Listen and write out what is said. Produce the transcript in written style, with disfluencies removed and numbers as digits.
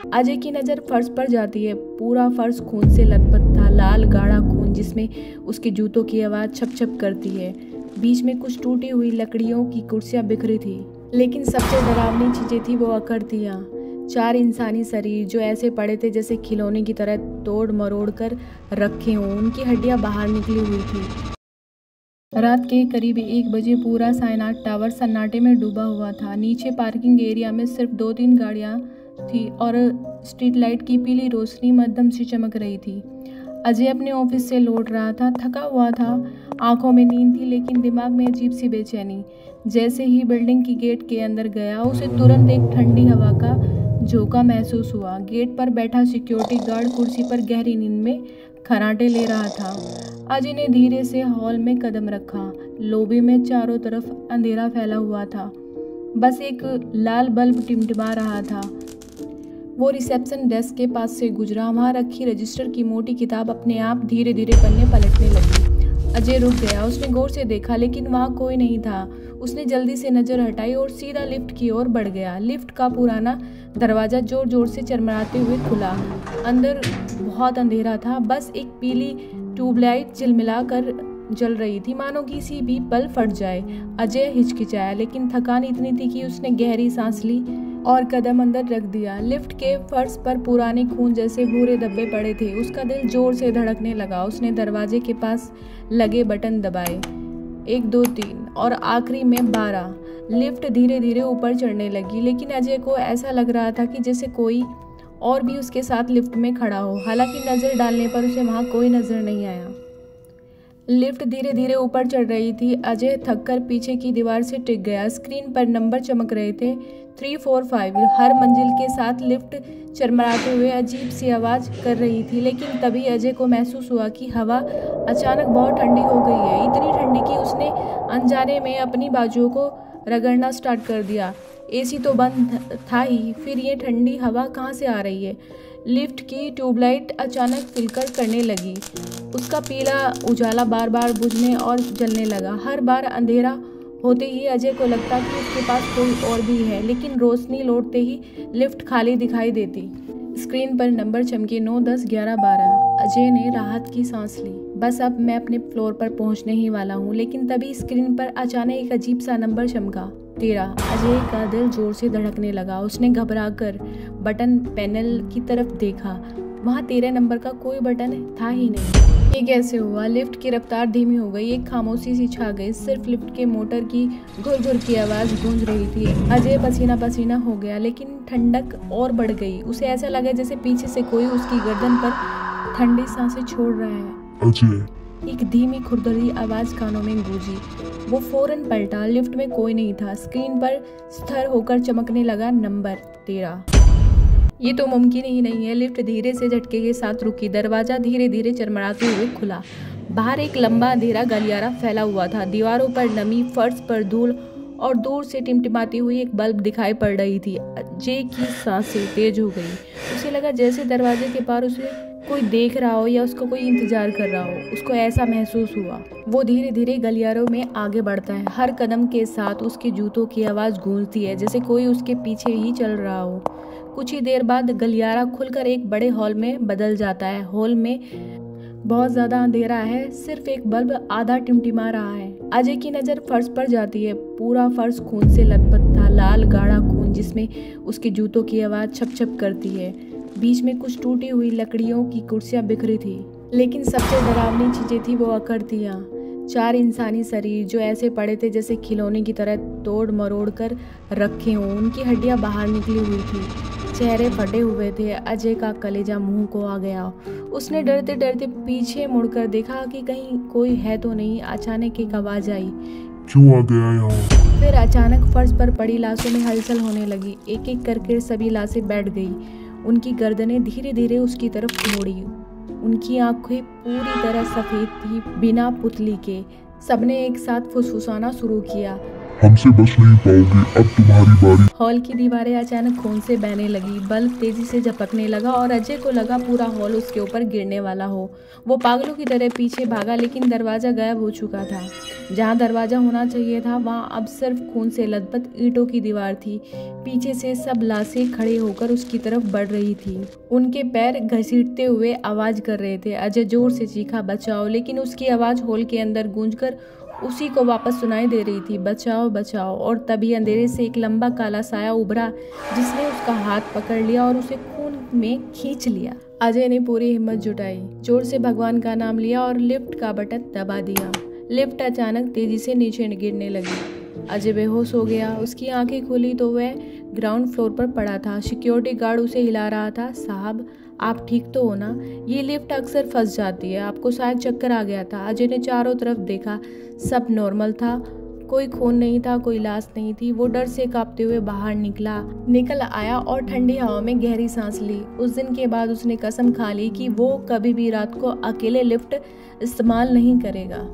अजय की नज़र फर्श पर जाती है। पूरा फर्श खून से लथपथ था, लाल गाढ़ा खून जिसमें उसके जूतों की आवाज़ छप छप करती है। बीच में कुछ टूटी हुई लकड़ियों की कुर्सियां बिखरी थी, लेकिन सबसे डरावनी चीज़ें थी वो आकृतियाँ। 4 इंसानी शरीर जो ऐसे पड़े थे जैसे खिलौने की तरह तोड़ मरोड़ कर रखे हों। उनकी हड्डियाँ बाहर निकली हुई थी। रात के करीब 1 बजे पूरा साइनाट टावर सन्नाटे में डूबा हुआ था। नीचे पार्किंग एरिया में सिर्फ 2-3 गाड़ियां थी और स्ट्रीट लाइट की पीली रोशनी मध्यम सी चमक रही थी। अजय अपने ऑफिस से लौट रहा था, थका हुआ था, आंखों में नींद थी लेकिन दिमाग में अजीब सी बेचैनी। जैसे ही बिल्डिंग की गेट के अंदर गया, उसे तुरंत एक ठंडी हवा का झोंका महसूस हुआ। गेट पर बैठा सिक्योरिटी गार्ड कुर्सी पर गहरी नींद में खर्राटे ले रहा था। अजय ने धीरे से हॉल में कदम रखा। लॉबी में चारों तरफ अंधेरा फैला हुआ था, बस एक लाल बल्ब टिमटिमा रहा था। वो रिसेप्शन डेस्क के पास से गुजरा। वहाँ रखी रजिस्टर की मोटी किताब अपने आप धीरे धीरे पन्ने पलटने लगी। अजय रुक गया। उसने गौर से देखा लेकिन वहाँ कोई नहीं था। उसने जल्दी से नज़र हटाई और सीधा लिफ्ट की ओर बढ़ गया। लिफ्ट का पुराना दरवाज़ा जोर जोर से चरमराते हुए खुला। अंदर बहुत अंधेरा था, बस एक पीली ट्यूबलाइट झिलमिला कर जल रही थी, मानो किसी भी पल फट जाए। अजय हिचकिचाया, लेकिन थकान इतनी थी कि उसने गहरी सांस ली और कदम अंदर रख दिया। लिफ्ट के फर्श पर पुराने खून जैसे भूरे धब्बे पड़े थे। उसका दिल जोर से धड़कने लगा। उसने दरवाजे के पास लगे बटन दबाए, 1 2 3 और आखिरी में 12। लिफ्ट धीरे धीरे ऊपर चढ़ने लगी, लेकिन अजय को ऐसा लग रहा था कि जैसे कोई और भी उसके साथ लिफ्ट में खड़ा हो। हालांकि नज़र डालने पर उसे वहाँ कोई नज़र नहीं आया। लिफ्ट धीरे धीरे ऊपर चढ़ रही थी। अजय थककर पीछे की दीवार से टिक गया। स्क्रीन पर नंबर चमक रहे थे, 3 4 5। हर मंजिल के साथ लिफ्ट चरमराते हुए अजीब सी आवाज़ कर रही थी। लेकिन तभी अजय को महसूस हुआ कि हवा अचानक बहुत ठंडी हो गई है। इतनी ठंडी कि उसने अनजाने में अपनी बाजुओं को रगड़ना स्टार्ट कर दिया। एसी तो बंद था ही, फिर ये ठंडी हवा कहाँ से आ रही है? लिफ्ट की ट्यूबलाइट अचानक फ्लिकर करने लगी। उसका पीला उजाला बार बार बुझने और जलने लगा। हर बार अंधेरा होते ही अजय को लगता कि उसके पास कोई और भी है, लेकिन रोशनी लौटते ही लिफ्ट खाली दिखाई देती। स्क्रीन पर नंबर चमके, 9 10 11 12। अजय ने राहत की सांस ली। बस अब मैं अपने फ्लोर पर पहुंचने ही वाला हूं। लेकिन तभी स्क्रीन पर अचानक एक अजीब सा नंबर चमका, 13। अजय का दिल जोर से धड़कने लगा। उसने घबराकर बटन पैनल की तरफ देखा। वहाँ 13 नंबर का कोई बटन था ही नहीं। ये कैसे हुआ? लिफ्ट की रफ्तार धीमी हो गई। एक खामोशी सी छा गई। सिर्फ लिफ्ट के मोटर की घुर घुर की आवाज़ गूंज रही थी। अजय पसीना पसीना हो गया, लेकिन ठंडक और बढ़ गई। उसे ऐसा लगा जैसे पीछे से कोई उसकी गर्दन पर ठंडी सांसें छोड़ रहा है। अजय, एक धीमी खुरदरी आवाज़ कानों में गूंजी। वो फौरन पलटा। लिफ्ट में कोई नहीं था। स्क्रीन पर स्थिर होकर चमकने लगा नंबर 13। ये तो मुमकिन ही नहीं है। लिफ्ट धीरे से झटके के साथ रुकी। दरवाज़ा धीरे धीरे चरमराते हुए खुला। बाहर एक लंबा अंधेरा गलियारा फैला हुआ था। दीवारों पर नमी, फर्श पर धूल और दूर से टिमटिमाती हुई एक बल्ब दिखाई पड़ रही थी। अजय की सांसें तेज हो गई। उसे लगा जैसे दरवाजे के पार उसे कोई देख रहा हो या उसका कोई इंतजार कर रहा हो। उसको ऐसा महसूस हुआ। वो धीरे धीरे गलियारों में आगे बढ़ता है। हर कदम के साथ उसके जूतों की आवाज़ गूंजती है, जैसे कोई उसके पीछे ही चल रहा हो। कुछ ही देर बाद गलियारा खुलकर एक बड़े हॉल में बदल जाता है। हॉल में बहुत ज़्यादा अंधेरा है, सिर्फ एक बल्ब आधा टिमटिमा रहा है। अजय की नज़र फर्श पर जाती है। पूरा फर्श खून से लथपथ था, लाल गाढ़ा खून जिसमें उसके जूतों की आवाज़ छप छप करती है। बीच में कुछ टूटी हुई लकड़ियों की कुर्सियां बिखरी थी, लेकिन सबसे डरावनी चीज़ें थी वो आकृतियाँ। 4 इंसानी शरीर जो ऐसे पड़े थे जैसे खिलौने की तरह तोड़ मरोड़ कर रखे हों। उनकी हड्डियाँ बाहर निकली हुई थी, चेहरे फटे हुए थे। अजय का कलेजा मुंह को आ गया। उसने डरते डरते पीछे मुड़कर देखा कि कहीं कोई है तो नहीं। अचानक एक आवाज़ आई, क्यों आ गया यहाँ? फिर अचानक फर्श पर पड़ी लाशों में हलचल होने लगी। एक एक करके सभी लाशें बैठ गई। उनकी गर्दनें धीरे धीरे उसकी तरफ मुड़ी। उनकी आंखें पूरी तरह सफ़ेद थी, बिना पुतली के। सबने एक साथ फुसफुसाना शुरू किया, हमसे बच नहीं पाओगे, अब तुम्हारी बारी। हॉल की दीवारें अचानक खून से बहने लगी, बल्ब तेजी से झपकने लगा और अजय को लगा पूरा हॉल उसके ऊपर गिरने वाला हो। वो पागलों की तरह पीछे भागा, लेकिन दरवाजा गायब हो चुका था। जहाँ दरवाजा होना चाहिए था वहाँ अब सिर्फ खून से लथपथ ईंटों की दीवार थी। पीछे से सब लाशें खड़े होकर उसकी तरफ बढ़ रही थी। उनके पैर घसीटते हुए आवाज कर रहे थे। अजय जोर से चीखा, बचाओ, लेकिन उसकी आवाज हॉल के अंदर गूंजकर उसी को वापस सुनाई दे रही थी, बचाओ बचाओ। और तभी अंधेरे से एक लंबा काला साया उभरा, जिसने उसका हाथ पकड़ लिया और उसे खून में खींच लिया। अजय ने पूरी हिम्मत जुटाई, जोर से भगवान का नाम लिया और लिफ्ट का बटन दबा दिया। लिफ्ट अचानक तेजी से नीचे गिरने लगी। अजय बेहोश हो गया। उसकी आंखें खुली तो वह ग्राउंड फ्लोर पर पड़ा था। सिक्योरिटी गार्ड उसे हिला रहा था। साहब, आप ठीक तो हो ना? ये लिफ्ट अक्सर फंस जाती है, आपको शायद चक्कर आ गया था। अजय ने चारों तरफ देखा, सब नॉर्मल था। कोई खून नहीं था, कोई लाश नहीं थी। वो डर से कांपते हुए बाहर निकल आया और ठंडी हवा में गहरी सांस ली। उस दिन के बाद उसने कसम खा ली कि वो कभी भी रात को अकेले लिफ्ट इस्तेमाल नहीं करेगा।